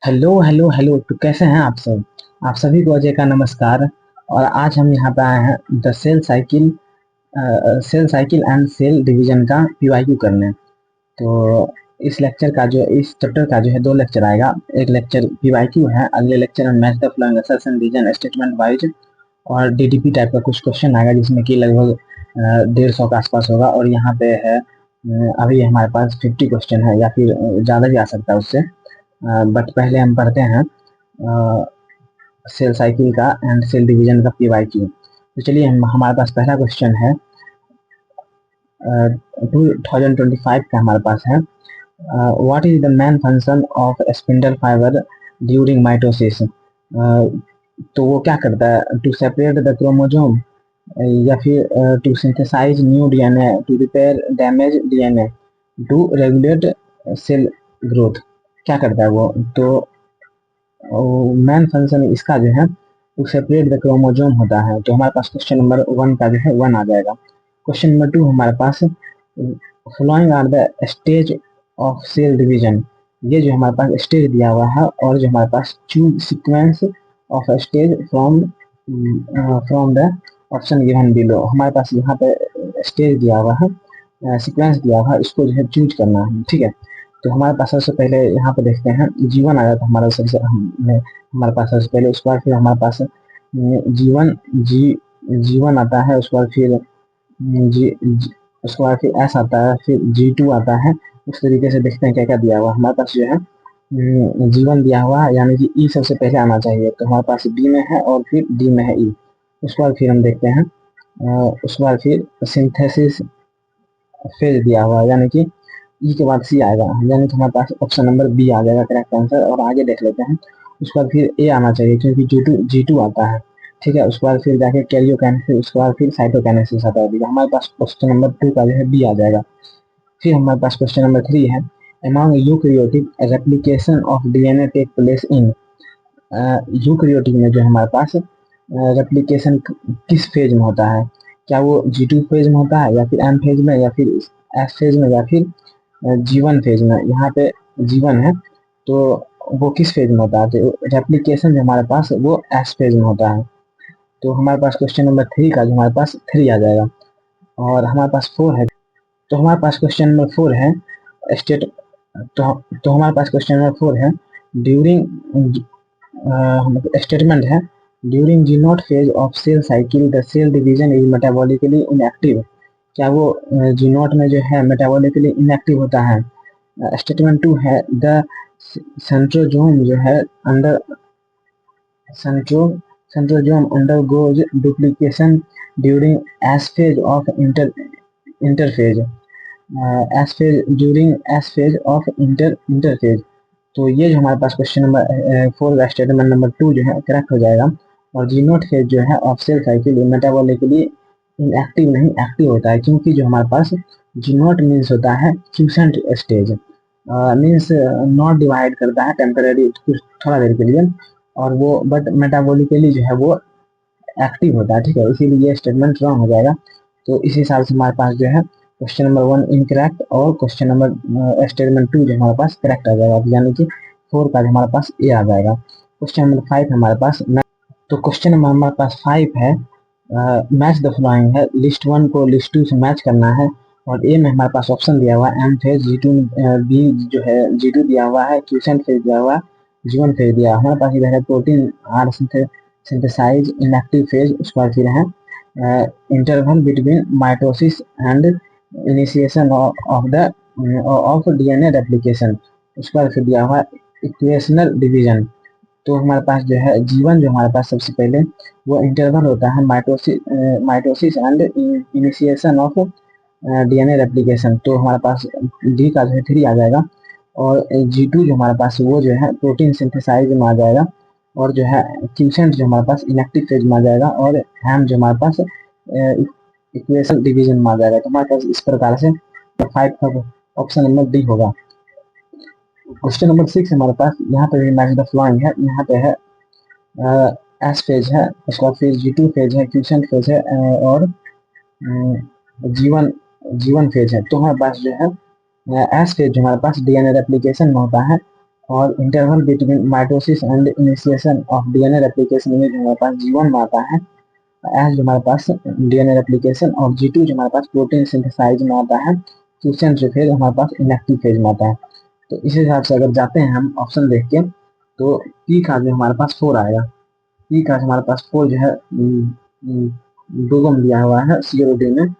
Hello hello hello. तो कैसे हैं आप सब? आप सभी को अजय का नमस्कार। और आज हम यहाँ पे आए हैं the cell cycle and cell division का पीवाईक्यू करने। तो इस चैप्टर का जो है दो लेक्चर आएगा। एक लेक्चर पीवाईक्यू है, अगले लेक्चर में match the following assertion reason statement wise और डीडीपी टाइप का कुछ क्वेश्चन आएगा, जिसमें कि लगभग 150 के आसपास होगा। और यहाँ पे है अभी हमारे पास 50 क्वेश्चन है, या फिर ज़्यादा भी आ सकता है उससे। बट पहले हम पढ़ते हैं सेल साइकिल का एंड सेल डिवीजन का पीवाईक्यू। तो चलिए, हमारे पास पहला क्वेश्चन है 2025 का हमारे पास है। What is the main function of spindle fibre during mitosis? तो वो क्या करता है? टू सेपरेट द क्रोमोजोम, या फिर to synthesize new DNA, to repair damage DNA, to regulate cell growth. क्या करता है वो? तो मेन फंक्शन इसका जो है टू सेपरेट द क्रोमोजोम होता है। तो हमारे पास क्वेश्चन नंबर 1 का जो है 1 आ जाएगा। क्वेश्चन नंबर 2 हमारे पास, following are the stage of cell division. ये जो हमारे पास स्टेज दिया हुआ है, और जो हमारे पास choose sequence of stage from from the option given below. हमारे पास यहाँ पे स्टेज दिया हुआ है, सीक्वेंस दिया हुआ है, इसको जो है चूज करना है। ठीक है। तो हमारे पास सबसे पहले यहाँ पे देखते हैं, जीवन आ जाता है हमारा सबसे हमारे पास सबसे पहले। उसके बाद फिर हमारे पास जीवन जी जीवन आता है। उसके बाद फिर उसके बाद फिर एस आता है, फिर G2 आता है। उस तरीके से देखते हैं क्या क्या दिया हुआ है हमारे पास जो है। जीवन दिया हुआ है, यानी कि ई सबसे पहले आना चाहिए। तो हमारे पास बी में है और फिर डी में है ई। उसके बाद फिर हम देखते हैं, उसके बाद फिर सिंथेसिस फेज दिया हुआ है, यानी कि ई के बाद सी आएगा, यानी कि हमारे पास ऑप्शन नंबर बी आ जाएगा करेक्ट आंसर। और आगे देख लेते हैं। उसके बाद फिर ए आना चाहिए, क्योंकि G2 आता है। ठीक है। उसके बाद फिर जाके कैरियोकाइनेसिस, उसके बाद फिर साइटोकाइनेसिस आता है। हमारे पास क्वेश्चन नंबर 2 का जो है बी आ जाएगा। फिर हमारे पास क्वेश्चन नंबर 3 है, among eukaryotic replication of DNA take place in। Eukaryotic में जो हमारे पास रेप्लिकेशन किस फेज में होता है? क्या वो G2 फेज में होता है, या फिर एम फेज में, या फिर एस फेज में, या फिर जीवन फेज में? यहाँ पे जीवन है, तो वो किस फेज में होता है? तो रेप्लिकेशन जो हमारे पास वो एस फेज में होता है। तो हमारे पास क्वेश्चन नंबर 3 का जो हमारे पास 3 आ जाएगा। और हमारे पास 4 है। तो हमारे पास क्वेश्चन नंबर 4 है स्टेट तो हमारे पास क्वेश्चन नंबर 4 है, ड्यूरिंग स्टेटमेंट है, during G naught phase of cell cycle the cell division is metabolically inactive. क्या वो जी नॉट में जो है मेटाबॉलिकली इनएक्टिव होता है? स्टेटमेंट 2 है, द सेंट्रोजोम जो है under centro centrosome undergoes duplication during S phase of interphase. S phase during S phase of interphase. तो ये जो हमारे पास क्वेश्चन नंबर 4 का स्टेटमेंट नंबर 2 जो है करेक्ट हो जाएगा। और जी नोट फेज जो है of cell cycle metabolically inactive नहीं एक्टिव होता है, क्योंकि जो हमारे पास जी नोट मीन्स होता है quotient stage, means not divide करता है टेम्पररी कुछ थोड़ा देर के लिए, और वो बट मेटाबॉलिकली जो है वो एक्टिव होता है। ठीक है, इसीलिए ये स्टेटमेंट रॉन्ग हो जाएगा। तो इस हिसाब से हमारे पास जो है क्वेश्चन नंबर 1 इनकरेक्ट, और क्वेश्चन नंबर स्टेटमेंट 2 जो हमारे पास करेक्ट आ जाएगा, यानी कि 4 का जो हमारे पास ए आ जाएगा। क्वेश्चन नंबर 5 हमारे पास तो क्वेश्चन नंबर हमारे पास 5 है, मैच द फॉलोइंग है, लिस्ट 1 को लिस्ट 2 से मैच करना है। और ए में हमारे पास ऑप्शन दिया हुआ है एम फेज, G2 बी जो है G2 दिया हुआ है, क्यूसेंट फेज दिया हुआ है, G1 फेज दिया हुआ है। हमारे पास इधर है protein are synthesize inactive phase. उसके बाद फिर है interval between mitosis and initiation of the of DNA replication. उसके बाद फिर दिया हुआ इक्वेशनल डिवीजन। तो हमारे पास जो है जीवन जो हमारे पास सबसे पहले वो इंटरवल होता है mitosis and initiation of DNA replication. तो हमारे पास डी का जो है 3 आ जाएगा। और G2 जो हमारे पास वो जो है प्रोटीन सिंथेसाइज में आ जाएगा। और जो है क्यूसेंट जो हमारे पास इनएक्टिव फेज में आ जाएगा। और हैम जो हमारे पास इक्वेशन डिवीजन में आ जाएगा। तो हमारे पास इस प्रकार से 5 का ऑप्शन नंबर डी होगा। क्वेश्चन नंबर 6 हमारे पास यहाँ पे भी मैच द फ्लोइंग है। यहाँ पे है एस फेज है, उसके बाद फिर G2 फेज है, क्यूसेंट फेज है, और जीवन जीवन फेज है। तो हमारे पास जो है एस फेज जो हमारे पास डीएनए रेप्लिकेशन में होता है, और interval between mitosis and initiation of DNA replication में जो हमारे पास G1 में आता है, एस जो हमारे पास डीएनए रेप्लिकेशन, और G2 जो हमारे पास प्रोटीन सिंथेसाइज में आता है, क्यूसेंट फेज हमारे पास इनएक्टिव फेज में आता है। तो इस हिसाब से अगर जाते हैं हम ऑप्शन देख के, तो पी का जो हमारे पास 4 आएगा। पी का हमारे पास 4 जो है दो में दिया हुआ है COD में,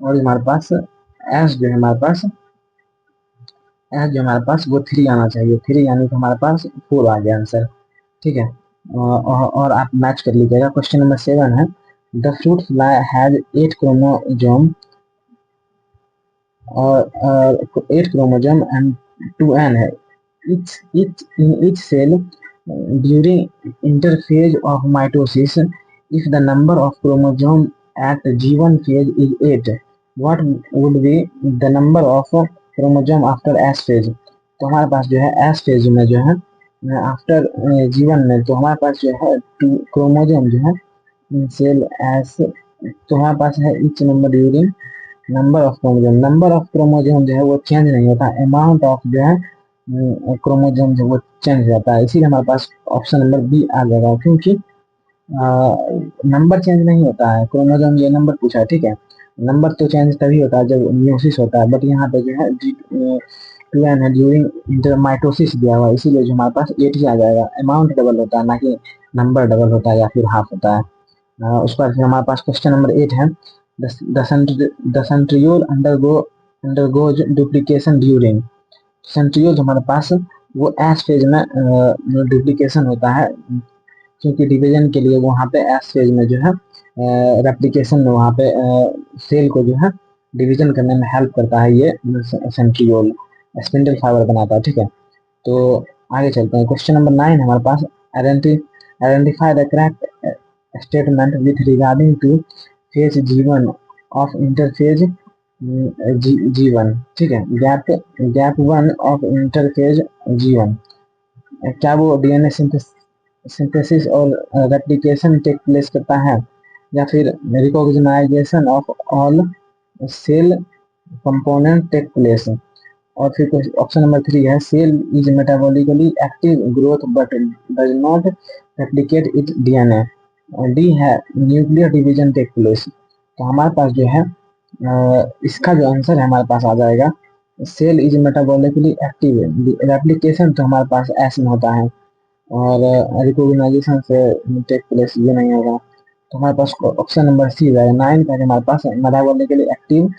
और हमारे पास एस जो है हमारे पास एस जो हमारे पास वो 3 आना चाहिए। 3 यानी कि हमारे पास 4 आ गया आंसर। ठीक है, और आप मैच कर लीजिएगा। क्वेश्चन नंबर 7 है, the fruit fly has 8 chromosome और 8 क्रोमोजोम एंड 2 N है। each cell during interphase of mitosis, if the number of chromosome at G1 phase is 8, what would be the number of chromosome after S phase? तो हमारे पास जो है S phase में जो है आफ्टर G1 में, तो हमारे पास जो है 2 क्रोमोजोम जो है सेल एस, तो हमारे पास है each number during number of chromosome. Number of chromosome जो है वो चेंज नहीं होता, अमाउंट ऑफ जो है क्रोमोजोम जो वो चेंज हो जाता है। इसीलिए हमारे पास ऑप्शन नंबर बी आ जाएगा, क्योंकि नंबर चेंज नहीं होता है। क्रोमोजोम ये नंबर पूछा है, ठीक है। नंबर तो चेंज तभी होता है जब म्यूसिस होता है, बट यहाँ पे जो है G2N है ड्यूरिंग इंटरमाइटोसिस दिया हुआ है, इसीलिए जो हमारे पास 8 ही आ जाएगा। अमाउंट डबल होता है, ना कि नंबर डबल होता है या फिर हाफ होता है। उसके बाद फिर हमारे पास क्वेश्चन नंबर 8 है, the centriole undergoes duplication during. Centriole हमारे पास वो एस फेज में डुप्लीकेशन होता है, क्योंकि डिवीजन के लिए वहाँ पे एस फेज में जो है रेप्लिकेशन में वहाँ पे सेल को जो है डिवीजन करने में हेल्प करता है ये सेंट्रियोल, स्पिंडल फाइबर बनाता है। ठीक है, तो आगे चलते हैं। क्वेश्चन नंबर 9 हमारे पास, identify the correct statement with regarding to phase G1 of interphase G1। ठीक है, गैप 1 ऑफ इंटरफेज G1, क्या वो डीएनए सिंथेसिस और रेप्लिकेशन टेक प्लेस करता है, या फिर recognization of all cell component take place. और फिर ऑप्शन नंबर 3 है, cell is metabolically active growth but does not replicate it DNA. और डी है, न्यूक्लियर डिवीजन टेक प्लेस। तो हमारे पास जो है इसका जो आंसर है हमारे पास आ जाएगा, cell is metabolically active. Replication तो हमारे पास एस में होता है, और रिकॉग्नाइजेशन से टेक प्लेस ये नहीं होगा। तो हमारे पास ऑप्शन नंबर सी है 9 का हमारे पास metabolically active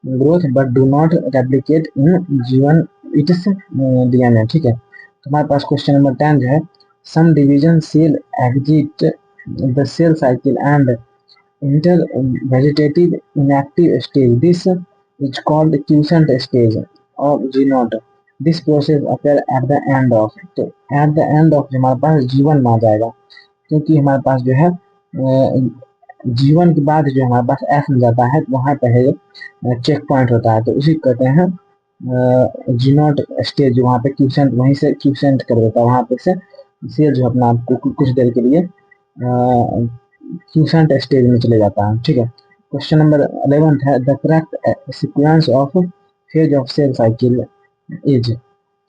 growth but do not replicate in G1 its DNA. ठीक है, तो हमारे पास क्वेश्चन नंबर 10 जो है, some division cell exit the cell cycle and enter vegetative inactive stage, this is called quiescent stage और G0। This process appear at the end of, तो at the end of हमारे पास G1 में आ जाएगा, क्योंकि हमारे पास जो है G1 के बाद जो हमारे पास F में जाता है, वहां पे चेक पॉइंट होता है, तो उसी कहते हैं G0 स्टेज। वहां पे क्यूसेंट, वहीं से क्यूसेंट कर देता है, वहां पे से सेल जो अपना आपको कुछ देर के लिए क्यूसेंट स्टेज में चले जाता है। ठीक है, क्वेश्चन नंबर 11 है, the correct sequence of phase of cell cycle is.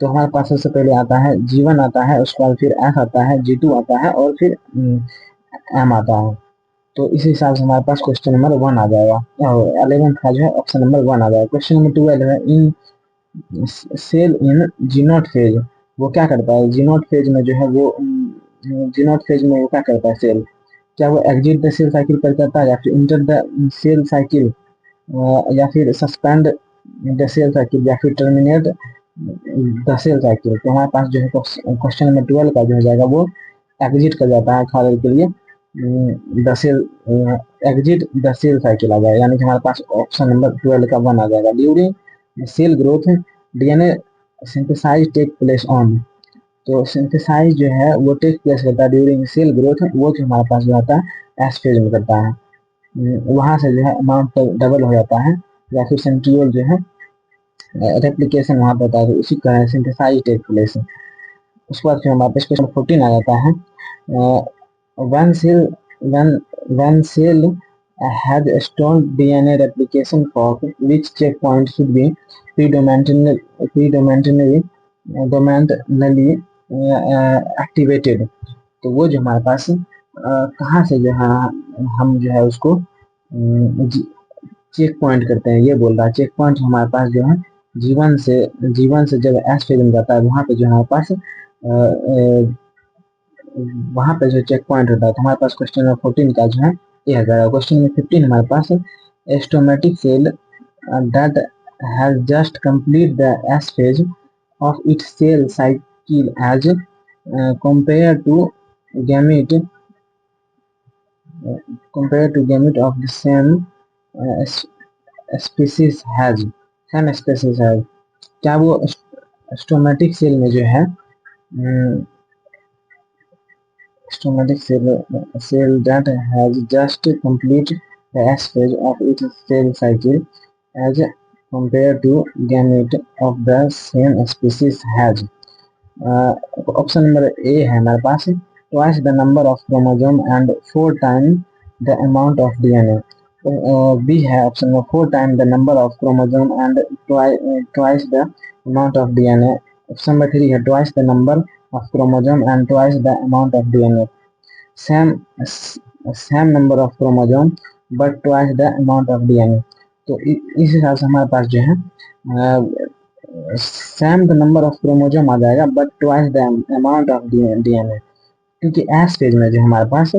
तो हमारे पास सबसे पहले आता है G1 आता है, उसके बाद फिर F आता है, G2 आता है, और फिर M आता है। तो इस हिसाब से हमारे पास क्वेश्चन नंबर 1 आ जाएगा, 11 का जो है ऑप्शन नंबर 1 आ जाएगा। क्वेश्चन नंबर 12 है, इन सेल इन G0 फेज, वो क्या करता है G0 फेज में जो है वो G0 फेज में वो क्या करता है सेल, क्या वो एग्जिट द सेल साइकिल पर करता है, या फिर इंटर द सेल साइकिल, या फिर सस्पेंड द सेल साइकिल, या फिर टर्मिनेट द सेल साइकिल। तो हमारे पास जो है क्वेश्चन नंबर 12 का जो हो जाएगा वो एग्जिट कर जाता है थोड़ा देर के लिए, the cell exit the cell cycle आ जाएगा, यानी कि हमारे पास ऑप्शन नंबर 12 का 1 आ जाएगा। During cell growth DNA synthesize take place on, तो सिंथेसाइज जो है वो टेक प्लेस करता है ड्यूरिंग सेल ग्रोथ, वो जो हमारे पास जो आता है एस फेज में करता है, वहां से जो है अमाउंट डबल हो जाता है, या फिर सेंट्रियोल जो है रेप्लिकेशन वहां पर होता है, तो उसी का सिंथेसाइज टेक प्लेस। उसके बाद फिर हमारे पास क्वेश्चन 14 आ जाता है, one cell one cell has a strong DNA replication fork, which checkpoint should be predominantly dominantly activated. तो वो जो हमारे पास कहाँ से जो है हम जो है उसको चेक पॉइंट करते हैं, ये बोल रहा है। चेक पॉइंट हमारे पास जो है जीवन से जब एस फेज में जाता है, वहाँ पे जो हमारे पास वहाँ पे जो चेक पॉइंट होता है। तो हमारे पास क्वेश्चन नंबर 14 का जो है ये आ जाएगा। क्वेश्चन नंबर 15 हमारे पास एस्टोमेटिक cell that has just completed the S phase of its cell cycle as compared to gamete of the uh, species has same species has। क्या वो स्टोमेटिक सेल में जो है somatic cell that has just completed the S phase of its cell cycle as compared to gamete of the same species has। Option number A है हमारे पास twice the number of chromosome and 4 time the amount of DNA. B है option number 4 time the number of chromosome and twice the amount of DNA. Option number 3 है twice the number of chromosome and twice the amount of DNA. Same same number of chromosome but twice the amount of DNA. तो इस हिसाब से हमारे पास जो है same the number of chromosome आ जाएगा but twice the amount of DNA. क्योंकि एस फेज में जो हमारे पास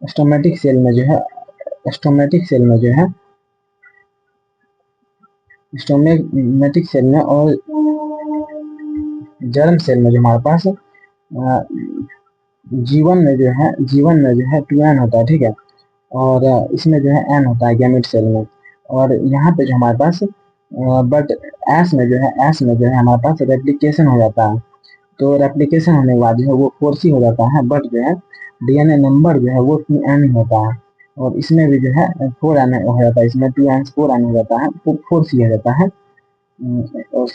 स्टोमेटिक सेल में जो है स्टोमेटिक सेल में जो है स्टोमेटिक सेल में और जर्म सेल में जो हमारे पास जीवन में जो है 2n होता है, ठीक है। और इसमें जो है n होता है गैमेट सेल में। और यहाँ पे जो हमारे पास बट एस में जो है हमारे पास रेप्लिकेशन हो जाता है। तो रेप्लिकेशन होने के बाद जो है वो 4c हो जाता है, बट जो है डीएनए नंबर जो है वो 2n होता है। और इसमें भी जो है 4n हो जाता है, इसमें 2n 4n हो जाता है, 4c हो जाता है। और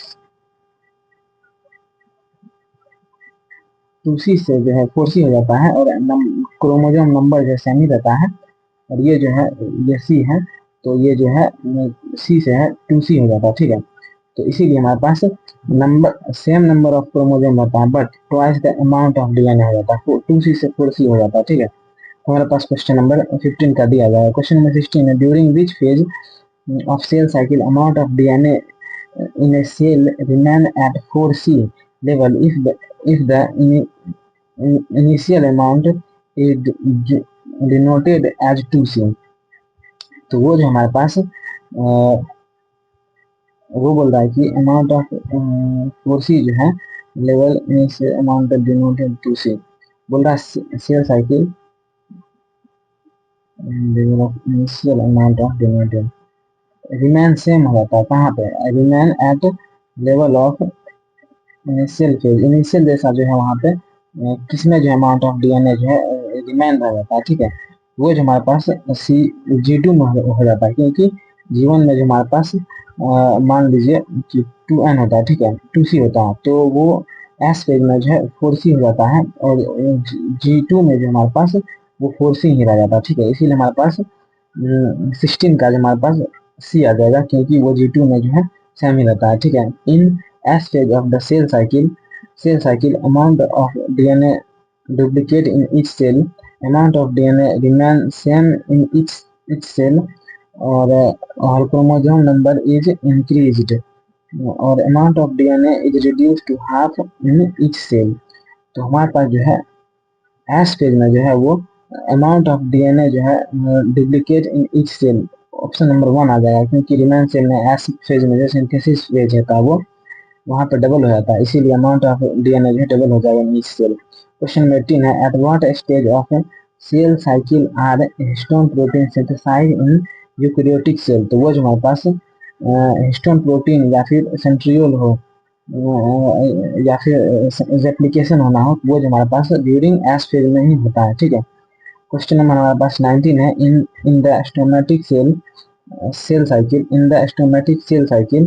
2c से जो है 4c हो जाता है और क्रोमोसोम नंबर जो सेम ही रहता है। और ये जो है ये सी है, तो ये जो है सी से है 2c हो जाता है, ठीक है। तो इसीलिए हमारे पास सेम नंबर ऑफ क्रोमोसोम होता है but twice the amount of DNA हो जाता है, 2c से 4c हो जाता है, ठीक है। तो हमारे पास क्वेश्चन नंबर 15 का दिया गया है। क्वेश्चन नंबर 16 है during which phase of cell cycle amount of DNA in a cell remain at 4c level if the initial amount is denoted as 2c। तो वो जो हमारे पास वो बोल रहा है कि अमाउंट ऑफ 4c जो है level initial amount denoted 2c। बोल रहा है cell cycle initial amount of denoted remain same हो जाता है, कहाँ पे remain at level of initial phase. Initial जैसा जो है वहाँ पे किसमें जो अमाउंट ऑफ डीएनए जो है रिमेन रह जाता है, ठीक है। वो जो हमारे पास G2 में हो जाता है, क्योंकि जीवन में जो हमारे पास मान लीजिए कि 2n होता है, ठीक है, 2c होता है, तो वो एस फेज में जो है 4c हो जाता है। और G2 में जो हमारे पास वो 4c ही रह जाता है, ठीक है। इसीलिए हमारे पास 16 का जो हमारे पास सी आ जाएगा, क्योंकि वो G2 में जो है सेम ही रहता है, ठीक है। In S phase of the cell cycle amount of DNA duplicate in each cell, amount of DNA remain same in each cell, और chromosome number is increased, और amount of DNA is reduced to half in each cell। तो हमारे पास जो है S phase में जो है वो अमाउंट ऑफ डीएनए जो है duplicate in each cell, option number 1 आ जाएगा, क्योंकि रिमेन सेल में एस फेज में जो सिंथेसिस फेज होता है वो वहाँ पे डबल हो जाता है, इसीलिए अमाउंट ऑफ डीएनए जो है डबल हो जाएगा in each cell. Question number 18 है at what stage of cell cycle are histone protein synthesize in eukaryotic cell. तो वो जो हमारे पास हिस्टोन प्रोटीन या फिर सेंट्रियोल हो या फिर रेप्लिकेशन होना हो, वो जो हमारे पास ड्यूरिंग एस फेज में ही होता है, ठीक है। क्वेश्चन नंबर हमारे पास 19 है in the somatic cell cycle in the somatic cell cycle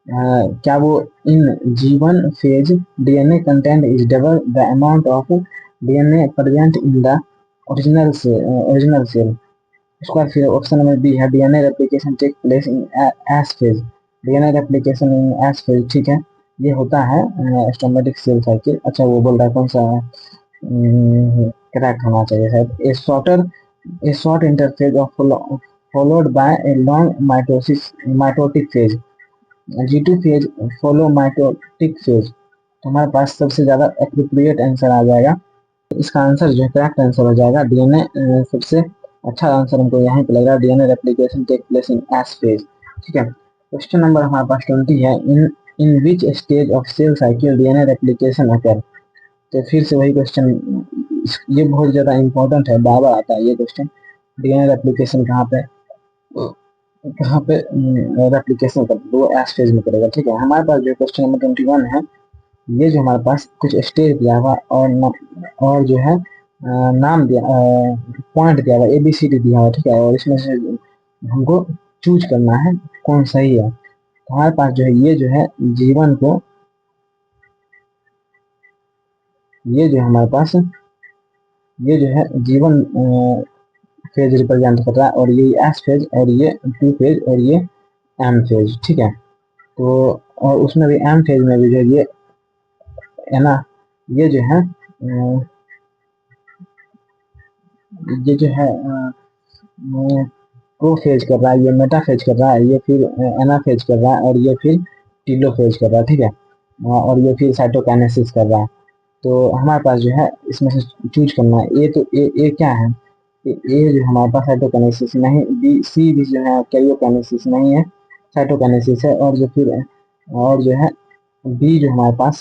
क्या वो इन जीवन phase DNA content is double the amount of DNA present in the original cell. उसके बाद फिर ऑप्शन नंबर बी है DNA replication take place in S phase. DNA replication in S phase, ठीक है, ये होता है स्टोमेटिक सेल साइकिल। अच्छा वो बोल रहा है कौन सा करेक्ट होना चाहिए शायद। ए short interphase of followed by a long mitotic phase, G2 phase follow mitotic phase. तो हमारे पास सबसे ज्यादा एप्रोप्रिएट आंसर आ जाएगा, इसका आंसर जो है करेक्ट आंसर हो जाएगा डीएनए। सबसे अच्छा आंसर हमको यहाँ पे लग रहा है, DNA replication take place in S phase. ठीक है, क्वेश्चन नंबर हमारे पास 20 है, in which stage of cell cycle DNA replication occur. तो फिर से वही क्वेश्चन, ये बहुत ज्यादा इंपॉर्टेंट है, बार बार आता है ये क्वेश्चन। डीएनए रेप्लिकेशन कहाँ पे रेप्लिकेशन कर दो एस फेज में करेगा। ठीक है, हमारे पास जो क्वेश्चन नंबर 21 है, ये जो हमारे पास कुछ स्टेज दिया हुआ और जो है नाम दिया, पॉइंट दिया हुआ, ABCD दिया हुआ। ठीक है, और इसमें से हमको चूज करना है कौन सही है। तो हमारे पास जो है ये जो है जीवन को, ये जो हमारे पास ये जो है जीवन फेज रिप्रेजेंट कर रहा है, और ये एस फेज, और ये T फेज, और ये M फेज। ठीक है, तो और उसमें भी M फेज में भी जो ये है ना, ये जो है ये जो है प्रो फेज कर रहा है, ये मेटा फेज कर रहा है, ये फिर एना फेज कर रहा है, और ये फिर टीलो फेज कर रहा है। ठीक है, और ये फिर साइटोकाइनेसिस कर रहा है। तो हमारे पास जो है इसमें से चूज करना है। तो ए क्या है, ए जो हमारे पास साइटोकाइनेसिस नहीं, बी सी भी जो है कैरियोकाइनेसिस नहीं है, साइटोकाइनेसिस है, और जो है बी जो हमारे पास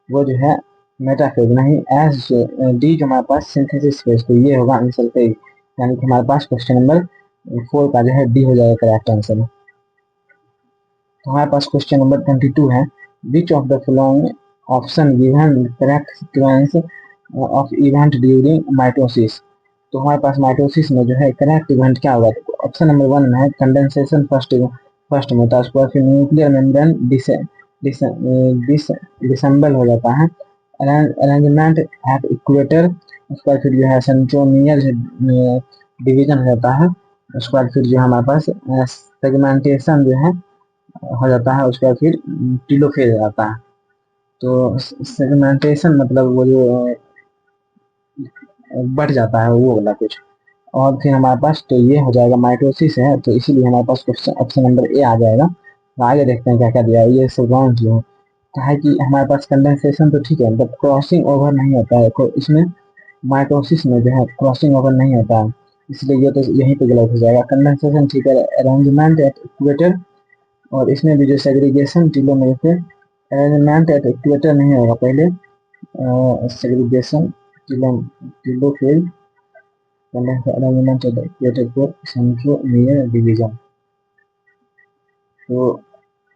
वो जो है मेटाफेज नहीं, एस डी जो हमारे पास सिंथेसिस फेज। तो ये होगा आंसर सही, यानी कि हमारे पास क्वेश्चन नंबर 4 का जो है डी हो जाएगा करेक्ट आंसर। तो हमारे पास क्वेश्चन नंबर 22 है, which of the following option given correct sequence of event during mitosis. तो हमारे पास माइटोसिस में जो है करेक्ट इवेंट क्या होगा। ऑप्शन नंबर 1 में है कंडेंसेशन फर्स्ट में होता है, उसके बाद फिर न्यूक्लियर मेम्ब्रेन डिसेंबल हो जाता है, अरेंजमेंट एट इक्वेटर, उसके बाद फिर जो है सेंट्रोमियर डिवीजन हो जाता है, उसके बाद फिर जो हमारे पास सेगमेंटेशन जो है हो जाता है, उसके बाद फिर टीलोफेज हो जाता है। तो सेगमेंटेशन मतलब वो जो बढ़ जाता है वो वाला कुछ, और फिर हमारे पास तो ये हो जाएगा माइटोसिस है, तो इसीलिए हमारे पास क्वेश्चन ऑप्शन नंबर ए आ जाएगा। तो आगे देखते हैं क्या क्या दिया है, ये सब रॉन्ग जो है। तो है कि हमारे पास कंडेंसेशन तो ठीक है, बट क्रॉसिंग ओवर नहीं होता है, तो इसमें माइटोसिस में जो है क्रॉसिंग ओवर नहीं होता है, इसलिए ये तो यहीं पे गलत हो जाएगा। कंडेंसेशन ठीक है, अरेंजमेंट एट इक्वेटर, और इसमें भी जो सेग्रीगेशन टीलोमेर से अरेंजमेंट एट इक्वेटर नहीं होगा, पहले segregation telophase arrangement at equator को सेंट्रोमियर डिवीजन। तो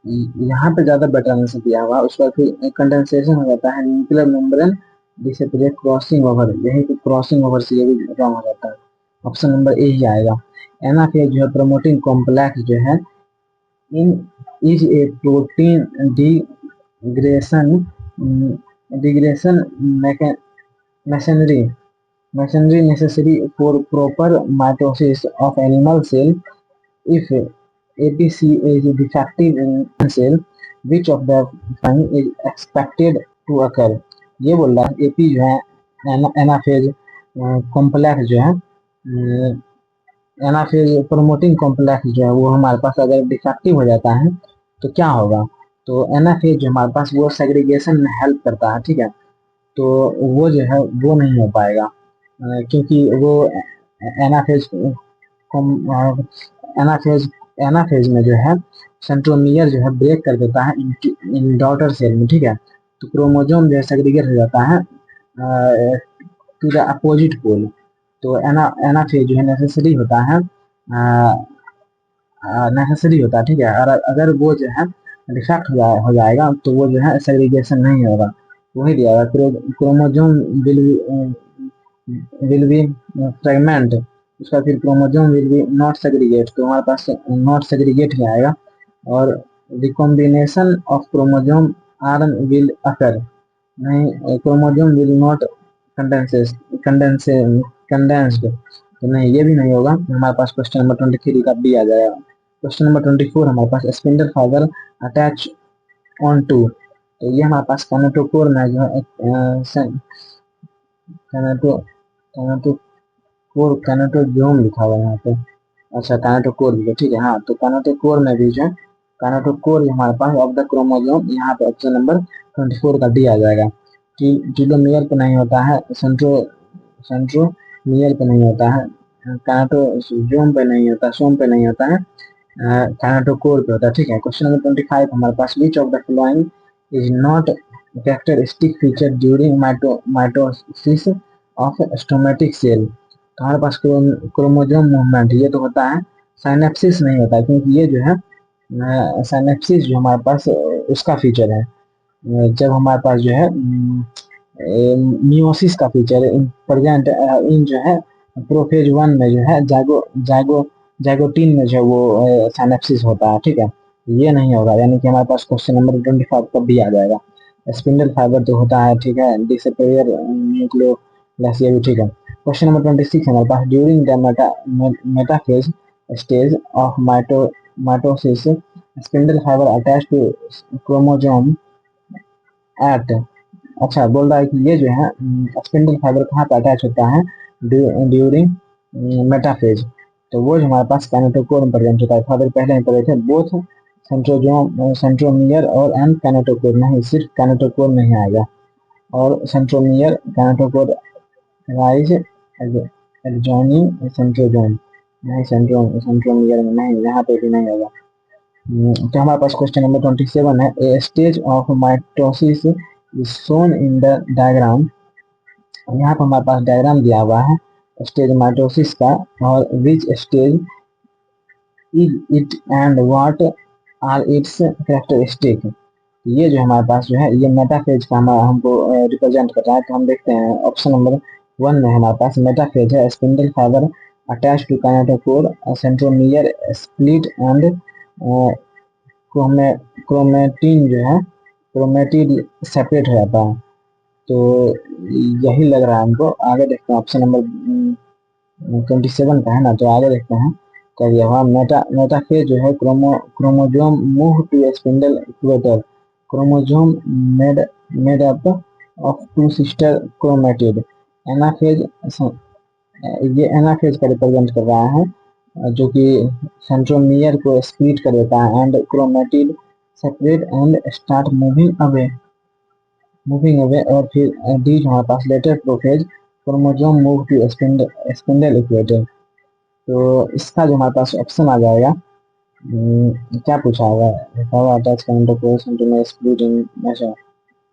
यहाँ पे ज्यादा बेटर आंसर दिया हुआ, उसका फिर कंडेंसेशन हो जाता है न्यूक्लियर मेम्ब्रेन जिसे क्रॉसिंग ओवर, यही पे क्रॉसिंग ओवर से ये भी रॉन्ग हो जाता है, ऑप्शन नंबर ए ही आएगा। एनाफेज जो है प्रोमोटिंग कॉम्प्लेक्स जो है in is a protein degradation degradation machinery necessary for proper mitosis of animal cell. If APC is defective in cell, which of the following is expected to occur? ये बोल रहा है AP जो है anaphase complex जो है anaphase promoting complex जो है वो हमारे पास अगर डिफेक्टिव हो जाता है तो क्या होगा। तो एनाफेज जो हमारे पास वो सेग्रीगेशन में हेल्प करता है। ठीक है, तो वो जो है वो नहीं हो पाएगा, क्योंकि वो एनाफेज एनाफेज एनाफेज में जो है सेंट्रोमियर जो है ब्रेक कर देता है इन डॉटर सेल में। ठीक है, तो क्रोमोजोम जो है सेग्रीगेट हो जाता है टू द अपोजिट पोल। तो एनाफेज जो है नेसेसरी होता है। ठीक है, और अगर वो जो है डिफेक्ट हो जाएगा तो वो जो है सेग्रीगेशन नहीं होगा, वही दिया हुआ क्रोमोजोम विल बी फ्रेगमेंट, उसका फिर chromosome will be not segregate, तो हमारे पास नॉट सेग्रीगेट ही आएगा, और recombination of chromosome arm will occur, नहीं क्रोमोजोम विल नॉट कंडेंस्ड, तो नहीं ये भी नहीं होगा। हमारे पास क्वेश्चन नंबर 23 का बी आ जाएगा। क्वेश्चन नंबर 24 हमारे पास spindle fibre attach on to, तो ये हमारे पास काइनेटोकोर में जो है काइनेटोजोम लिखा हुआ है यहाँ पे। अच्छा, काइनेटोकोर भी है, ठीक है। हाँ, तो काइनेटोकोर में भी जो है काइनेटोकोर हमारे पास ऑफ द क्रोमोसोम, यहाँ पे ऑप्शन नंबर 24 का डी आ जाएगा। टीलोमियर पे नहीं होता है, सेंट्रोमियर पे नहीं होता है, काइनेटोसोम पे नहीं होता, सोम पे नहीं होता है, काइनेटोकोर पे होता है, ठीक है। क्वेश्चन नंबर 25 हमारे पास, which of the following is not characteristic feature during mitosis of somatic cell. तो हमारे पास क्रोमोसोम मूवमेंट ये तो होता है, साइनेप्सिस नहीं होता है, क्योंकि ये जो है साइनेप्सिस जो हमारे पास उसका फीचर है, जब हमारे पास जो है मियोसिस का फीचर है प्रेजेंट इन जो है प्रोफेज 1 में जो है जाइगोटीन में जो है वो साइनेप्सिस होता है, ठीक है। ये नहीं होगा, यानी कि हमारे पास क्वेश्चन नंबर 25 का भी आ जाएगा। स्पिंडल फाइबर तो होता है, ठीक है, डिसेपेयर न्यूक्लियोलस, ये भी ठीक है। क्वेश्चन नंबर 26 हमारे पास, during the metaphase stage of mitosis spindle fibre attach to chromosome at. अच्छा, बोल रहा है कि ये जो है स्पिंडल फाइबर कहाँ पे अटैच होता है ड्यूरिंग मेटाफेज, तो वो जो हमारे पास काइनेटोकोर में प्रेजेंट होता है। फाइबर पहले ही पढ़े थे, बोथ सेंट्रोमियर और एंड काइनेटोकोर, नहीं सिर्फ काइनेटोकोर में ही आएगा, और centromere kinetochore rise adjoining centrosome, नहीं सेंट्रोमियर में नहीं, यहाँ पे भी नहीं होगा। तो हमारे पास क्वेश्चन नंबर 27 है, a stage of mitosis is shown in the diagram. यहाँ पर हमारे पास डायग्राम दिया हुआ है स्टेज माइटोसिस का, और which stage is it and what are its characteristic. ये जो हमारे पास जो है ये मेटाफेज का हमारा हमको रिप्रेजेंट कर रहा है। तो हम देखते हैं ऑप्शन नंबर 1 में हमारे पास मेटाफेज है, spindle fibre attach to kinetochore, centromere split and chromatin जो है क्रोमेटिड सेपरेट हो जाता है। तो यही लग रहा है हमको। आगे देखते हैं, ऑप्शन नंबर 27 का है ना, तो आगे देखते हैं क्या दिया हुआ। मेटाफेज जो है chromosome move to spindle equator, chromosome made up of two sister chromatid. Anaphase, ये एनाफेज का रिप्रेजेंट कर रहा है, जो कि सेंट्रोमियर को स्प्लिट कर देता है, and chromatid separate and start moving away. और फिर डी जो हमारे पास later prophase, chromosome move to spindle equator. तो इसका जो हमारे पास ऑप्शन आ जाएगा, क्या पूछा हुआ, attach kinetochore to split in measure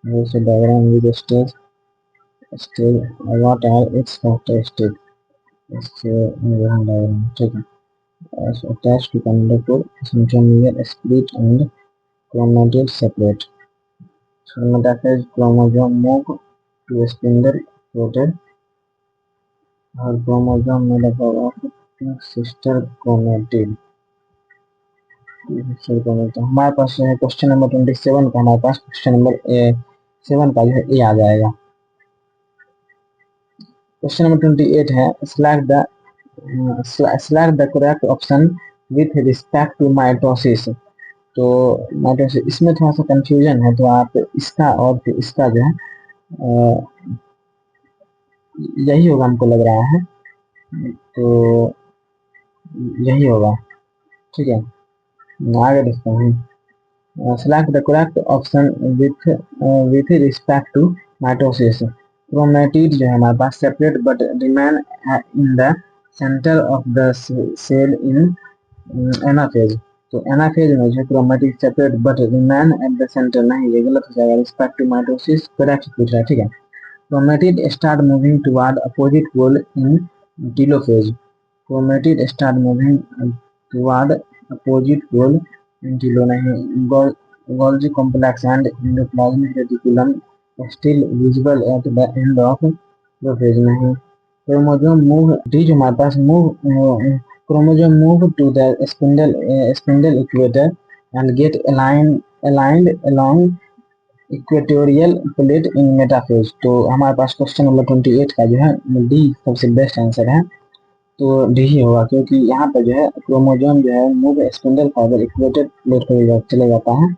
also diagram with stage what are its characteristics, इससे diagram, ठीक है। So attached to conductor centromere split and chromatid separate, so metaphase chromosome move to spindle coated और chromosome made up of sister chromatid। हमारे पास है question number 27 का, हमारे पास question number 7 का जो है ए आ जाएगा। क्वेश्चन नंबर 28 है, select the correct option with respect to mitosis। तो माइटोसिस इसमें थोड़ा सा कंफ्यूजन है, तो आप इसका और फिर इसका जो है यही होगा हमको लग रहा है, तो यही होगा, ठीक है। आगे देखते हैं, select the correct option with respect to mitosis। Chromatid जो है हमारे पास separate but remain in the centre of the cell in anaphase. तो एनाफेज में जो chromatid separate but remain at the centre, नहीं ये गलत हो जाएगा, रिस्पेक्ट टू माइटोसिस करेक्ट पूछ रहा है, ठीक है। Chromatid start moving toward opposite pole in telophase, chromatid start moving toward opposite pole in telo, नहीं। Golgi complex and endoplasmic reticulum still visible at the end of the phase, नहीं। Chromosome move, D जो हमारे पास chromosome move to the spindle equator and get aligned along equatorial plate in metaphase. तो हमारे पास question number 28 का जो है D सबसे बेस्ट आंसर है, तो डी ही होगा, क्योंकि यहाँ पर जो है क्रोमोसोम जो है move spindle fibre equated plate पर चले जाता है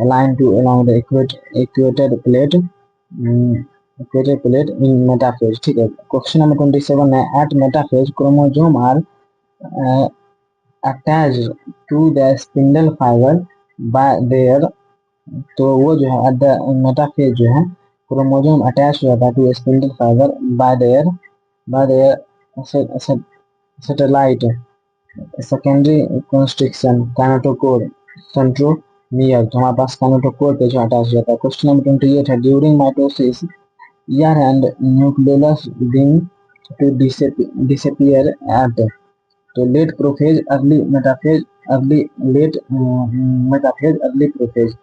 aligned to along the equator plate, equator plate in metaphase. ठीक है, क्वेश्चन नंबर 27 है, at metaphase chromosome are attached to the spindle fiber by their, तो वो जो है एट द मेटाफेज जो है क्रोमोसोम अटैच हो जाता है to spindle fibre by their satellite secondary construction kinetochore centromere, तो हमारे पास काइनेटोकोर पे जो अटैच हो जाता है। क्वेश्चन नंबर 28 है, during mitosis ER and nucleus बिंग टू डिसअपियर एट, तो late prophase early metaphase early late metaphase early prophase,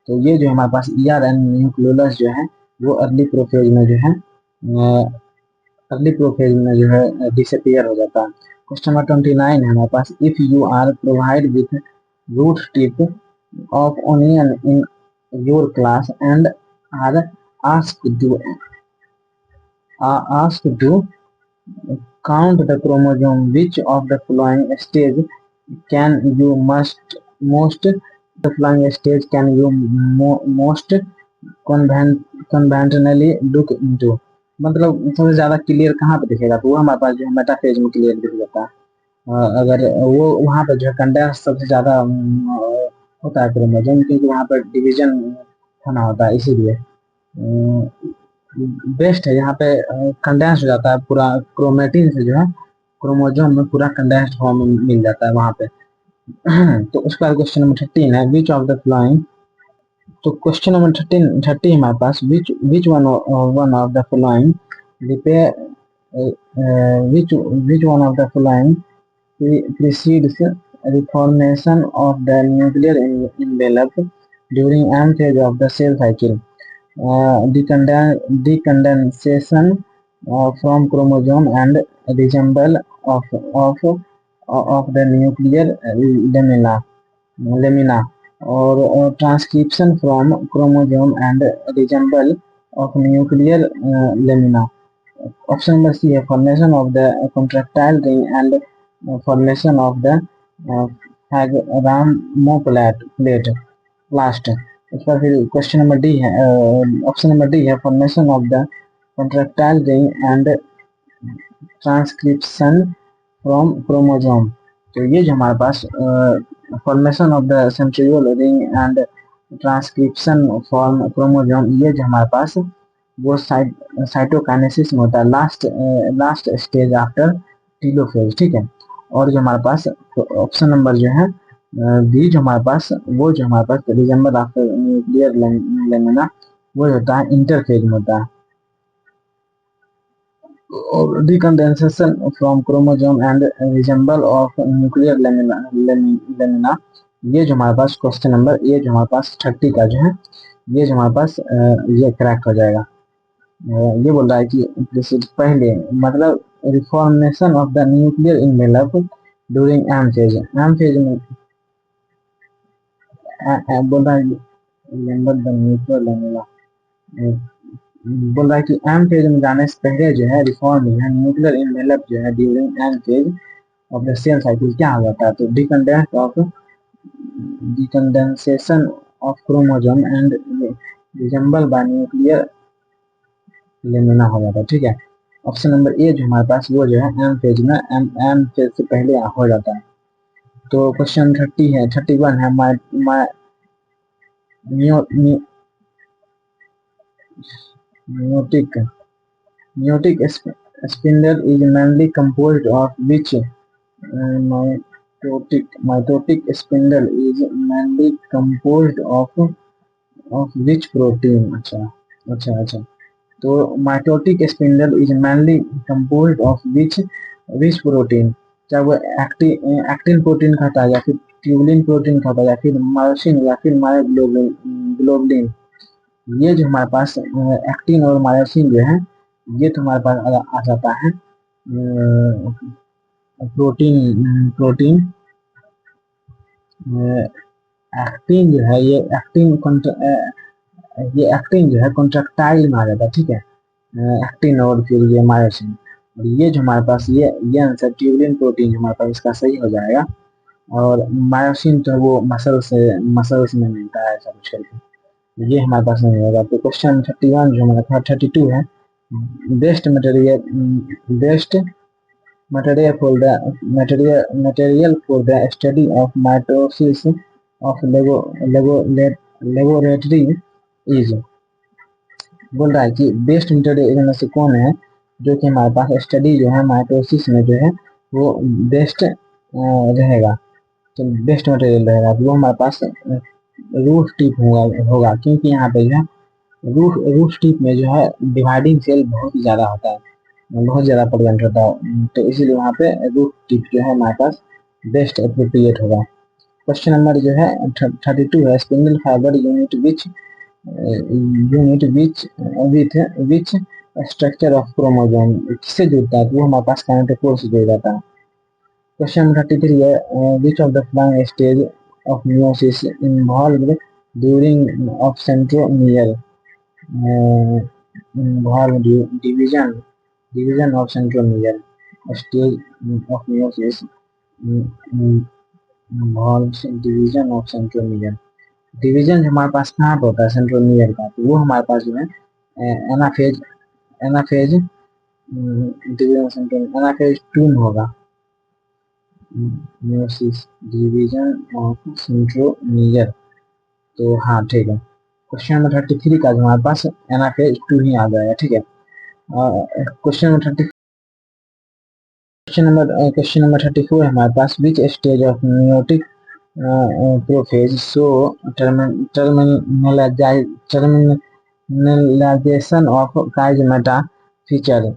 तो ये जो हमारे पास ईयर एंड न्यूक्लियस जो है वो अर्ली प्रोफेज में जो है अर्ली प्रोफेज में जो है डिसअपियर हो जाता है। क्वेश्चन नंबर 29 है हमारे पास, if you are provide with root tip of onion in your class and are asked to count the chromosome, which of the following stage can you most the following stage can you most conventionally look into, मतलब सबसे ज्यादा clear कहाँ पे दिखेगा, तो वो हमारे पास जो है मेटाफेज में क्लियर दिख जाता है। अगर वो वहाँ पे जो है कंडेंस सबसे ज्यादा होता है क्रोमोसोम, क्योंकि वहाँ पर डिवीजन होना होता है, इसीलिए बेस्ट है यहाँ पे कंडेंस हो जाता है पूरा क्रोमेटिन से जो है क्रोमोसोम में पूरा कंडेंस्ड फॉर्म मिल जाता है वहाँ पे। तो उसके बाद क्वेश्चन नंबर 13 है, विच ऑफ द फ्लोइंग, तो क्वेश्चन नंबर 30 हमारे पास, which one of the following repair which one of the following precedes reformation of the nuclear envelope during M phase of the cell cycle? Decondensation from chromosome and reassemble of the nuclear lamina, or transcription from chromosome and reassemble of nuclear lamina. Option number C है, formation of the contractile ring and formation of the phagocytoplate last. उसका फिर question number D है, option number D है, formation of the contractile ring and transcription from chromosome, तो ये जो हमारे पास formation of the centriole ring and transcription from chromosome, ये जो हमारे पास वो साइटोकाइनेसिस में होता है, लास्ट स्टेज आफ्टर टीलोफेज। ठीक है, और जो हमारे पास ऑप्शन नंबर जो है बी जो हमारे पास वो जो हमारे पास रिजेंबल आफ्टर न्यूक्लियर लेमिना वो होता है इंटरफेज में होता है। और decondensation from chromosome and reassemble of nuclear lamina, ये जो हमारे पास क्वेश्चन नंबर ये जो हमारे पास 30 का जो है ये जो हमारे पास ये करेक्ट हो जाएगा। ये बोल रहा है कि पहले मतलब reformation of the nuclear envelope during M phase में बोल रहा है बोल रहा है कि एम फेज में जाने से पहले जो है रिफॉर्म जो है न्यूक्लियर एनवेलप जो है during M phase of the cell cycle क्या हो जाता है, तो decondensation of chromosome and reassemble by nuclear lamina हो जाता है। ठीक है, ऑप्शन नंबर ए जो हमारे पास वो जो है एम फेज में एम फेज से पहले हो जाता है। तो क्वेश्चन 30 है 31 है, meiotic spindle is mainly composed of which mitotic spindle is mainly composed of which protein? अच्छा, तो mitotic spindle is mainly composed of which protein, चाहे वो एक्टिन प्रोटीन खाता है या फिर ट्यूबुलिन प्रोटीन खाता है या फिर मायोसिन या फिर मायोग्लोबुलिन, ये जो हमारे पास एक्टिन और मायोसिन जो है ये तो हमारे पास आ जाता है प्रोटीन एक्टिन जो है ये एक्टिन जो है कॉन्ट्रैक्टाइल में आ जाता है। ठीक है, एक्टिन और फिर ये मायोसिन, और ये जो हमारे पास ये आंसर ट्यूबुलिन प्रोटीन हमारे पास इसका सही हो जाएगा। और मायोसिन तो वो मसल्स में मिलता है ऐसा कुछ करके, ये हमारे पास नहीं होगा। तो क्वेश्चन 31 जो हमारा था 32 है, best material for the study of mitosis of laboratory is, बोल रहा है कि बेस्ट मटेरियल इनमें से कौन है जो कि हमारे पास स्टडी जो है माइटोसिस में जो है वो बेस्ट रहेगा। तो बेस्ट मटेरियल रहेगा तो वो हमारे पास रूट टिप होगा क्योंकि यहाँ पे जो है रूट टिप में जो है डिवाइडिंग सेल बहुत ही ज्यादा होता है, बहुत ज्यादा प्रेजेंट होता है, तो इसीलिए वहाँ पे रूट टिप जो है हमारे पास बेस्ट अप्रोप्रिएट होगा। क्वेश्चन नंबर जो है 32 है, spindle fibre unit which structure of chromosome किससे जुड़ता है, तो वो हमारे पास काइनेटोकोर से जुड़ जाता है। क्वेश्चन नंबर 33 है, which of the following stage of meiosis involved during of centromere division of centromere stage of meiosis involves division of centromere। Division हमारे पास कहाँ पे होता है सेंट्रोमियर का, तो वो हमारे पास जो है anaphase anaphase division centromere anaphase 2 में होगा, मियोसिस डिवीजन ऑफ सेंट्रोमियर। तो हाँ ठीक है, क्वेश्चन नंबर 33 का जो हमारे पास एनाफेज 2 ही आ जाएगा। ठीक है, क्वेश्चन नंबर 34 है हमारे पास, which stage of meiotic prophase show terminalisation of chiasmata feature.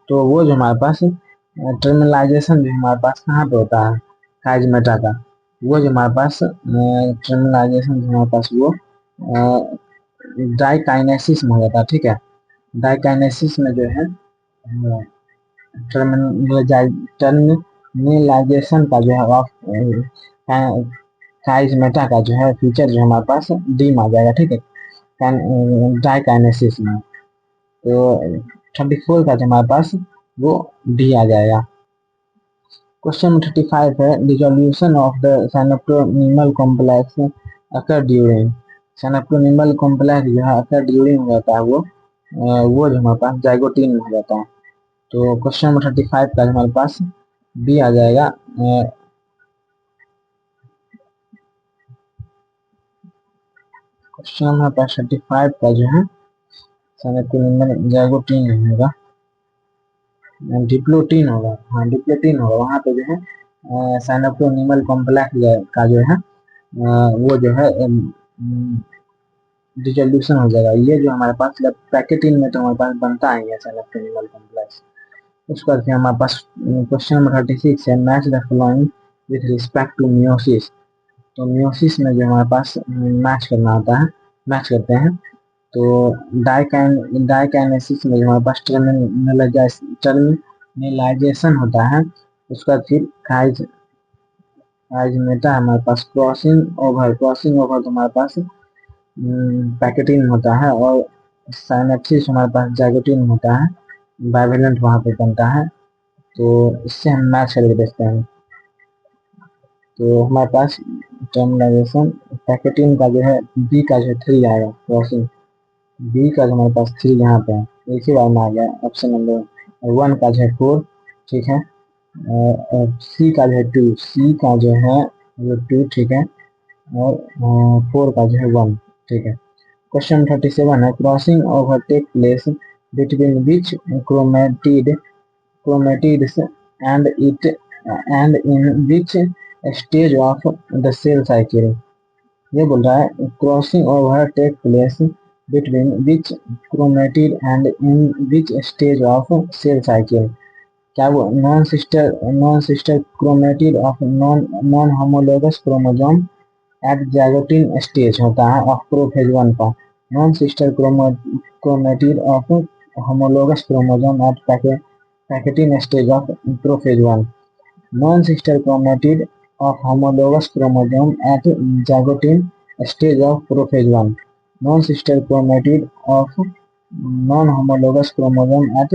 तो वो जो हमारे पास टर्मिनलाइजेशन जो हमारे पास कहाँ पे होता है काइजमेटा का, वो जो हमारे पास टर्मिनलाइजेशन जो हमारे पास वो डाइकाइनेसिस में हो जाता है। ठीक है, डाइकाइनेसिस में जो है टर्मिनलाइजेशन का जो है काइजमेटा का जो है फीचर जो हमारे पास डी में आ जाएगा। ठीक है, डाइकाइनेसिस में, तो 34 का जो हमारे पास वो डी आ जाएगा। क्वेश्चन 35 है, dissolution of the synaptonemal complex occur during, synaptonemal complex जो है अकर ड्यूरिंग हो जाता है वो जो हमारे पास जाइगोटीन में हो जाता है। तो क्वेश्चन नंबर 35 का हमारे पास बी आ जाएगा। क्वेश्चन नंबर 35 का जो है साइनोप्रोनिमल जाइगोटीन नहीं होगा, डिप्लोटीन होगा। हाँ डिप्लोटीन होगा, वहाँ पे जो है साइनोप्रोनिमल कॉम्प्लेक्स का जो है वो जो है डिसोल्यूशन हो जाएगा। ये जो हमारे पास पैकेटिन में तो हमारे पास बनता ही है साइनोप्रोनिमल कॉम्प्लेक्स। उसके बाद फिर हमारे पास क्वेश्चन नंबर 36 है, match the following with respect to meiosis. तो मियोसिस में जो हमारे पास मैच करना होता है, मैच करते हैं, तो डाइकाइनेसिस में जो हमारे पास टर्मिनलाइजेशन होता है, उसका फिर काइजमेटा हमारे पास क्रॉसिंग ओवर तो हमारे पास पैकेटिन होता है, और साइनेप्सिस हमारे पास जाइगोटीन होता है, बाइवेलेंट वहाँ पे बनता है। तो इससे हम मैच करके देखते हैं। तो हमारे पास टर्मिनलाइजेशन पैकेटिन का जो है बी का जो है 3 आएगा, क्रॉसिंग बी का जो हमारे पास 3 यहाँ पे है, एक ही बार में आ गया ऑप्शन नंबर 1 का जो है 4। ठीक है, सी का जो है 2, सी का जो है वो 2। ठीक है, और 4 का जो है 1। ठीक है, क्वेश्चन 37 है, crossing over take place between which chromatids and in which stage of the cell cycle। ये बोल रहा है crossing over take place between which chromatid and in which stage of cell cycle. क्या वो non sister chromatid of non homologous chromosome at zygotene stage होता है of prophase 1 का, non sister chromatid of homologous chromosome at pachytene stage of prophase 1, non sister chromatid of homologous chromosome at zygote stage of prophase 1, non-sister chromatid of non-homologous chromosome at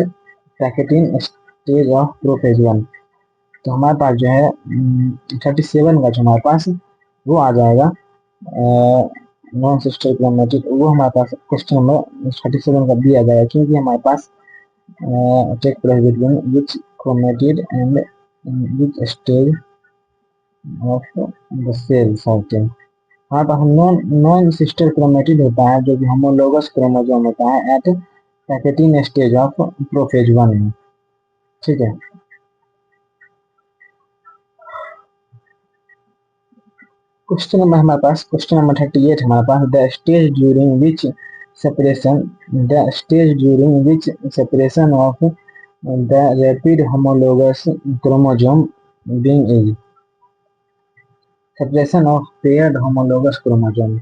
packaging stage of prophase 1। तो हमारे पास जो है 37 का जो हमारे पास वो आ जाएगा नॉन सिस्टर क्रोमेटिड, वो हमारे पास क्वेश्चन नंबर 37 का भी आ जाएगा, क्योंकि हमारे पास take place between which chromatid and which stage of the cell cycle. हमारे पास नॉन नॉन सिस्टर क्रोमेटिड होता है जो कि होमोलोगस क्रोमोसोम होता है at pachytene stage of prophase 1 में, ठीक है। क्वेश्चन नंबर हमारे पास क्वेश्चन नंबर 38 हमारे पास the stage during which separation of the rapid homologous chromosome being is separation of paired homologous chromosome.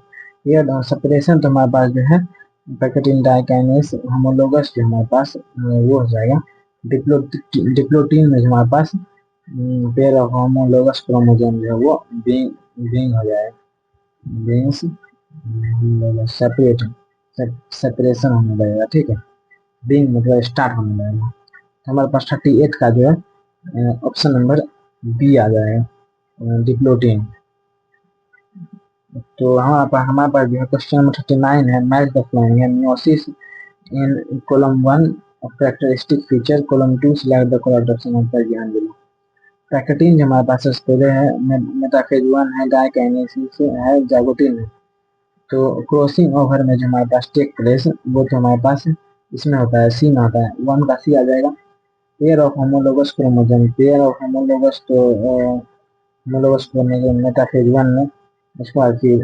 Paired separation तो हमारे पास जो है पैकेटिन डाइकाइनेस होमोलोगस जो हमारे पास वो हो जाएगा डिप्लोटीन में हमारे पास पेयर ऑफ होमोलोगस क्रोमोसोम जो है वो बीइंग हो जाएगा, बीइंग्स सेपरेट सेपरेशन होने लगेगा, ठीक है। बीइंग मतलब स्टार्ट होने लगेगा। तो हमारे पास 38 का जो है ऑप्शन नंबर बी आ जाएगा डिप्लोटीन। तो हमारे पास जो है क्वेश्चन नंबर 39 है मैच द फॉलोइंग है meiosis in column 1 characteristic feature, column 2 select the correct option पर ध्यान देना। पैकेटिन जो हमारे पास पहले है मेटाफेज 1 है, डाइकाइनेसिस है, जाइगोटिन है। तो क्रॉसिंग ओवर में जो हमारे पास टेक प्लेस वो तो हमारे पास इसमें होता है सी में होता है, 1 का सी आ जाएगा। Pair of homologous chromosome, pair of homologous तो होमोलोगस क्रोमोसोम मेटाफेज 1 में, उसके बाद फिर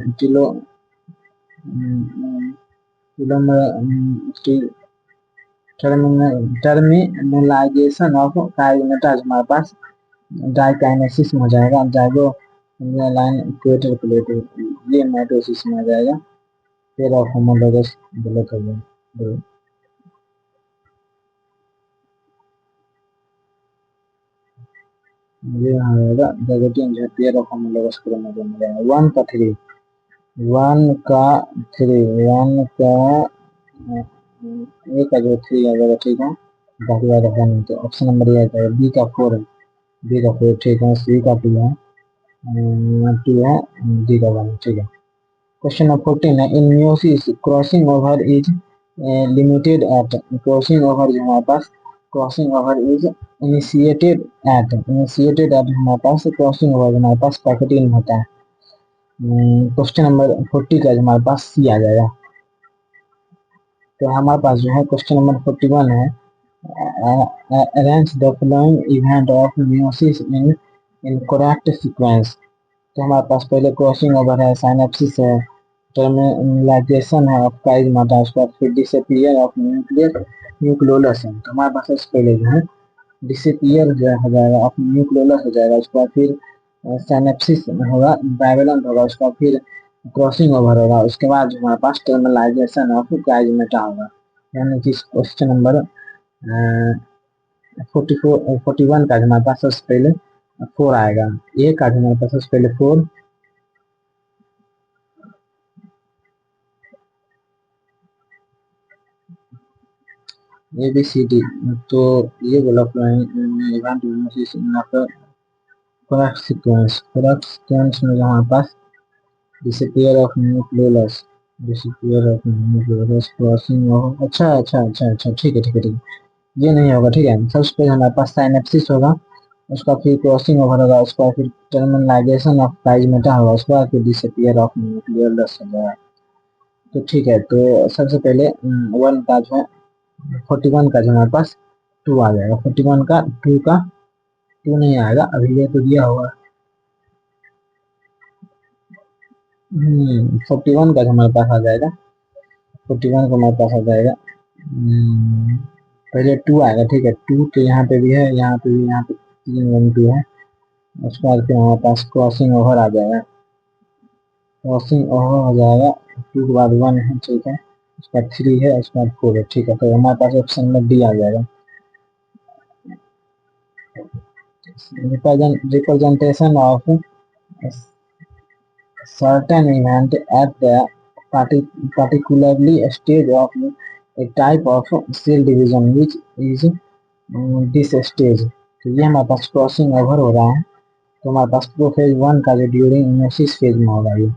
टर्मिनलाइजेशन ऑफ काइनेटाज हमारे पास डाइकाइनेसिस में हो जाएगा, जाइगो लाइन इक्वेटर प्लेट ये माइटोसिस में आ जाएगा, पेयर ऑफ होमोलोगस गलत हो गया, ये आएगा जाइगोटिन जो है पेयर ऑफ होमोलोगस क्रोमोसोम हो जाएगा। 1 का 3 ए का जो 3 आ जाएगा, ठीक है। बाकी वाला है नहीं, तो ऑप्शन नंबर ये आ जाएगा। बी का 4 है, बी का 4 ठीक है। सी का 2 है, 2 है, डी का 1 ठीक है। क्वेश्चन नंबर 14 है in meiosis crossing over is limited at, crossing over जो हमारे पास crossing over is initiated at हमारे पास क्रॉसिंग ओवर हमारे पास पैकेटिन होता है। क्वेश्चन नंबर 40 का हमारे पास सी आ जाएगा। तो हमारे पास जो है क्वेश्चन नंबर 41 है arrange the following event of meiosis in correct sequence. तो हमारे पास पहले क्रॉसिंग ओवर है, साइनेप्सिस है, टर्मिनलाइजेशन है ऑफ काइजमाटा, उसके बाद फिर डिसअपीयर ऑफ न्यूक्लियोलस है। तो हमारे पास सबसे पहले जो है डिसअपीयर जो हो जाएगा ऑफ न्यूक्लियोलस हो जाएगा, उसके बाद फिर साइनेप्सिस होगा, बाइवेलेंट होगा, उसके बाद फिर क्रॉसिंग ओवर होगा, उसके बाद जो हमारे पास टर्मिनलाइजेशन ऑफ काइजमेटा होगा। यानी कि क्वेश्चन नंबर 41 का हमारे पास सबसे पहले 4 आएगा, ए का हमारे पास सबसे पहले 4, ए बी सी डी। तो ये बोला इवेंट करेक्ट सीक्वेंस में हमारे पास disappear of nucleolus, crossing of, अच्छा अच्छा अच्छा अच्छा ठीक है ठीक है ठीक है, ये नहीं होगा, ठीक है। सबसे पहले हमारे पास साइनेप्सिस होगा, उसका फिर क्रॉसिंग ओवर होगा, उसके बाद फिर टर्मिनलाइजेशन ऑफ काइजमेटा होगा, उसके बाद फिर डिसअपीयर ऑफ न्यूक्लियोलस हो जाएगा। तो ठीक है, तो सबसे पहले 1 का जो है 41 का जो हमारे पास 2 आ जाएगा, 41 का 2 नहीं आएगा, अभी ये तो दिया होगा। 41 का जो हमारे पास आ जाएगा, 41 का हमारे पास आ जाएगा, पहले 2 आएगा, ठीक है। 2 तो यहाँ पे भी है, यहाँ पे भी, यहाँ पे 3 1 2 है, उसके बाद फिर हमारे पास क्रॉसिंग ओवर आ जाएगा, क्रॉसिंग ओवर हो जाएगा, 2 के बाद 1 है, ठीक है, उसका 3 है, उसके बाद 4 है, ठीक है। तो हमारे पास ऑप्शन में डी आ जाएगा। Representation of certain event at the particularly stage of a type of cell division which is this stage। तो ये हमारे पास क्रॉसिंग ओवर हो रहा है, तो हमारे पास प्रोफेज 1 का जो ड्यूरिंग म्योसिस फेज में होगा ये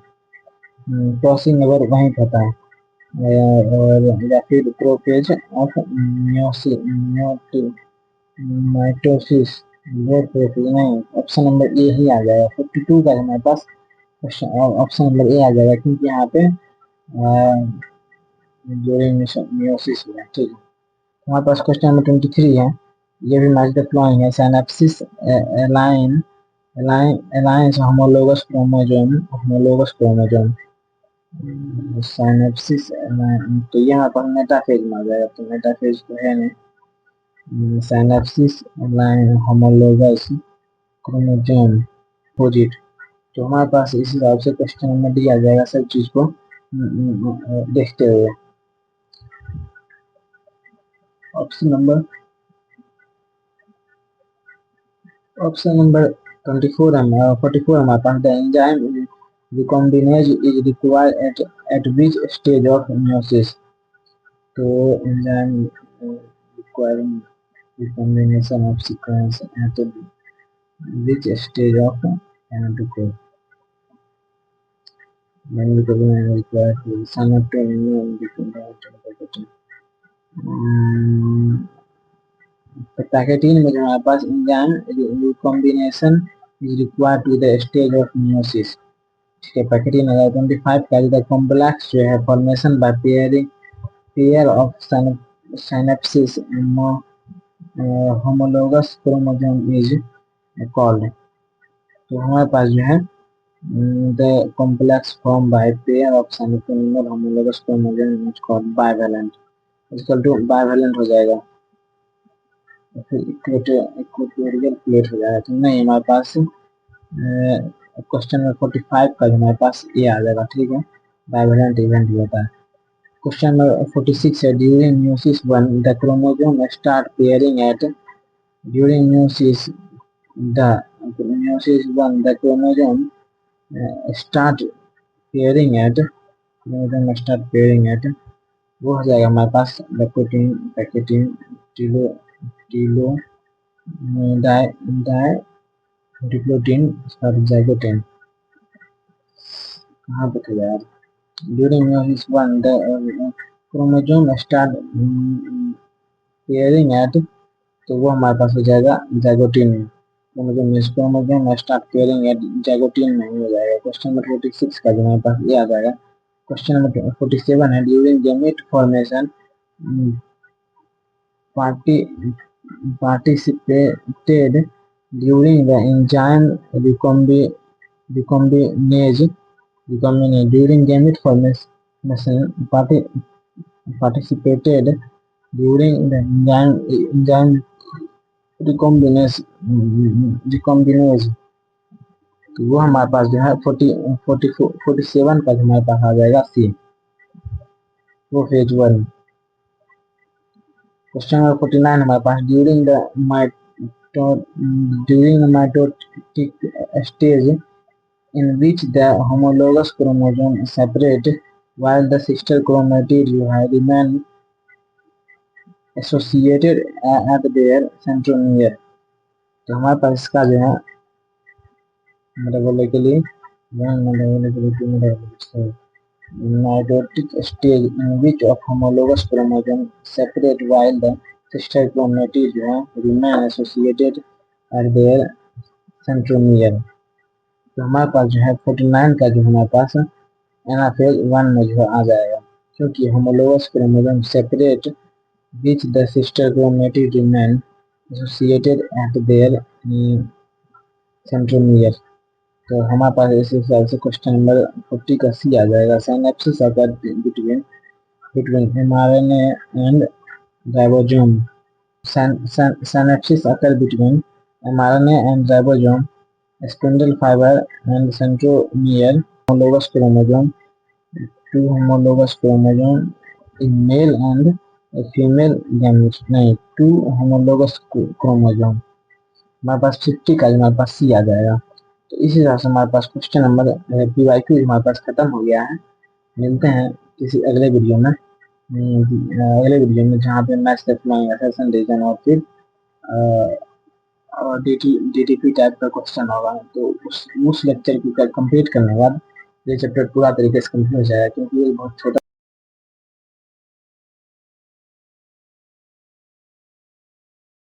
क्रॉसिंग ओवर वहीं होता है, और या फिर प्रोफेज ऑफ माइटोसिस वो प्रोफेज नहीं, ऑप्शन नंबर ए ही आ जाएगा। 42 का हमारे पास ऑप्शन नंबर ए आ जाएगा, क्योंकि यहाँ पे ड्यूरिंग म्योसिस हुआ। ठीक है, हमारे पास क्वेश्चन नंबर 23 है, ये भी मैच द फ्लोइंग है। Synapses align alliance homologous chromosome synapses, तो ये हमारे पास मेटाफेज में आ जाएगा, तो मेटाफेज तो है नहीं। Synapses align homologous chromosome opposite, तो हमारे पास इस हिसाब से क्वेश्चन नंबर डी आ जाएगा, सब चीज को देखते हुए। ऑप्शन नंबर 24 44 हमारे पास the enzyme recombinase is required at which stage of meiosis, तो enzyme requiring recombination of sequence at which stage of anatomy required to pachytene में जो हमारे पास enzyme recombination is required to the stage of meiosis. ठीक है, pachytene 25 का the complex जो है formation by pair of synapsis homologous chromosome is called, तो हमारे पास जो है the complex form by pair of synapsis homologous chromosome is called bivalent, equal to bivalent हो जाएगा, फिर इक्वेटोरियल प्लेट हो जाएगा। तो नहीं, हमारे पास क्वेश्चन नंबर 45 का हमारे पास ये आ जाएगा। ठीक है, बाइवेलेंट इवेंट ही होता है। क्वेश्चन नंबर 46 है, during meiosis 1 the chromosome start pairing at during meiosis the meiosis 1 the chromosome start pairing at वो हो जाएगा हमारे पास pachytene pachytene telo telo diplotene और जाइगोटिन, कहाँ पे थे यार। During meiosis 1 the chromosome start pairing at, तो वो हमारे पास हो जाएगा जाइगोटिन में, chromosome start pairing at zygotene में हो जाएगा। क्वेश्चन नंबर 46 का जो हमारे पास ये आ जाएगा। क्वेश्चन नंबर 47 है, during gamete formation participated during the enzyme recombinase during gamete formation participated during the enzyme recombinase, तो वो हमारे पास जो है 47 का हमारे पास आ जाएगा सी, वो फेज 1। क्वेश्चन नंबर 49 हमारे पास during the mitotic stage in which the homologous chromosome separate while the sister chromatid remain associated at their centromere, तो हमारे पास इसका जो है मेटाबॉलिक के लिए mitotic stage in which of homologous chromosome separate while the sister chromatid remain associated at their centromere, तो हमारे पास जो है 49 का जो हमारे पास एनाफेज 1 में जो आ जाएगा, क्योंकि homologous chromosome separate which the sister chromatid remain associated at their centromere, तो हमारे पास इस हिसाब से क्वेश्चन नंबर 40 का सी आ जाएगा। Synapses occur between mRNA and ribosome, synapses occur between mRNA and ribosome, spindle fiber and centromere, homologous chromosome, two homologous chromosome in male and a female gametes, नहीं two homologous chromosome, हमारे पास 50 का हमारे पास सी आ जाएगा। तो इस हिसाब से हमारे पास क्वेश्चन नंबर PYQ हमारे पास खत्म हो गया है। मिलते हैं किसी अगले वीडियो में, जहाँ पे मैथ्स रीजन और फिर डीटीपी टाइप का क्वेश्चन होगा, तो उस लेक्चर को कंप्लीट करने के बाद ये चैप्टर पूरा तरीके से कंप्लीट हो जाएगा, क्योंकि ये बहुत छोटा